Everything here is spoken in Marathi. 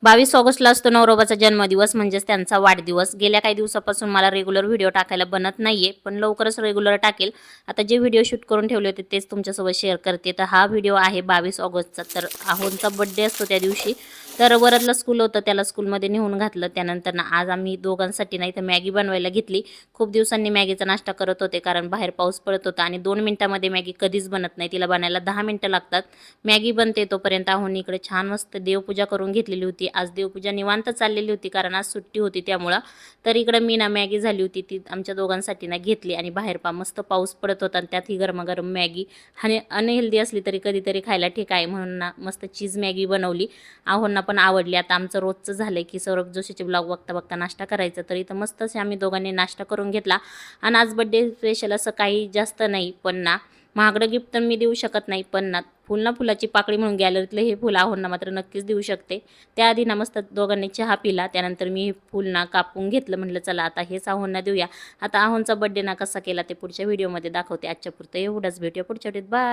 22 ऑगस्टला असतो नवरोबाचा जन्मदिवस म्हणजेच त्यांचा वाढदिवस. गेल्या काही दिवसापासून मला रेग्युलर व्हिडिओ टाकायला बनत नाहीये, पण लवकरच रेग्युलर टाकेल. आता जे व्हिडिओ शूट करून ठेवले होते तेच तुमच्यासोबत शेअर करते. तर हा व्हिडिओ आहे 22 ऑगस्टचा. तर आहोंचा बर्थडे असतो त्या दिवशी. तर वरदला स्कूल होतं, त्याला स्कूलमध्ये नेऊन घातलं. त्यानंतर आज आम्ही दोघांसाठी नाही तर मॅगी बनवायला घेतली. खूप दिवसांनी मॅगीचा नाश्ता करत होते, कारण बाहेर पाऊस पडत होता आणि 2 मिनिटामध्ये मॅगी कधीच बनत नाही. तिला बनायला 10 मिनिटं लागतात. मॅगी बनते तोपर्यंत आहोंनी इकडे छान मस्त देवपूजा करून घेतलेली होती. आज देवपूजा निवांत चाललेली होती, कारण आज सुट्टी होती त्यामुळं. तर इकडं मी ना मॅगी झाली होती ती आमच्या दोघांसाठी ना घेतली आणि बाहेर मस्त पाऊस पडत होता आणि त्यात ही गरमागरम मॅगी आणि अनहेल्दी असली तरी कधीतरी खायला ठीक आहे म्हणून ना मस्त चीज मॅगी बनवली. आहोंना पण आवडली. आता आमचं रोजचं झालंय की सौरभ जोशीचे ब्लॉग बघता बघता नाश्ता करायचं. तर इथं मस्त असे आम्ही दोघांनी नाश्ता करून घेतला आणि आज बड्डे स्पेशल असं काही जास्त नाही, पण ना महागडं गिफ्ट तर मी देऊ शकत नाही, पण ना फुलाची पाकळी म्हणून गॅलरीतलं हे फुल आहोंना मात्र नक्कीच देऊ शकते. त्याआधी ना मस्त दोघांनी चहा पिला. त्यानंतर मी हे फुल ना कापून घेतलं. म्हटलं चला आता हेच आहोंना देऊया. आता आहोंचा बड्डे ना कसा केला ते पुढच्या व्हिडिओमध्ये दाखवते. आजच्या पुरतं एवढंच. भेटूया पुढच्या व्हिडिओत. बाय.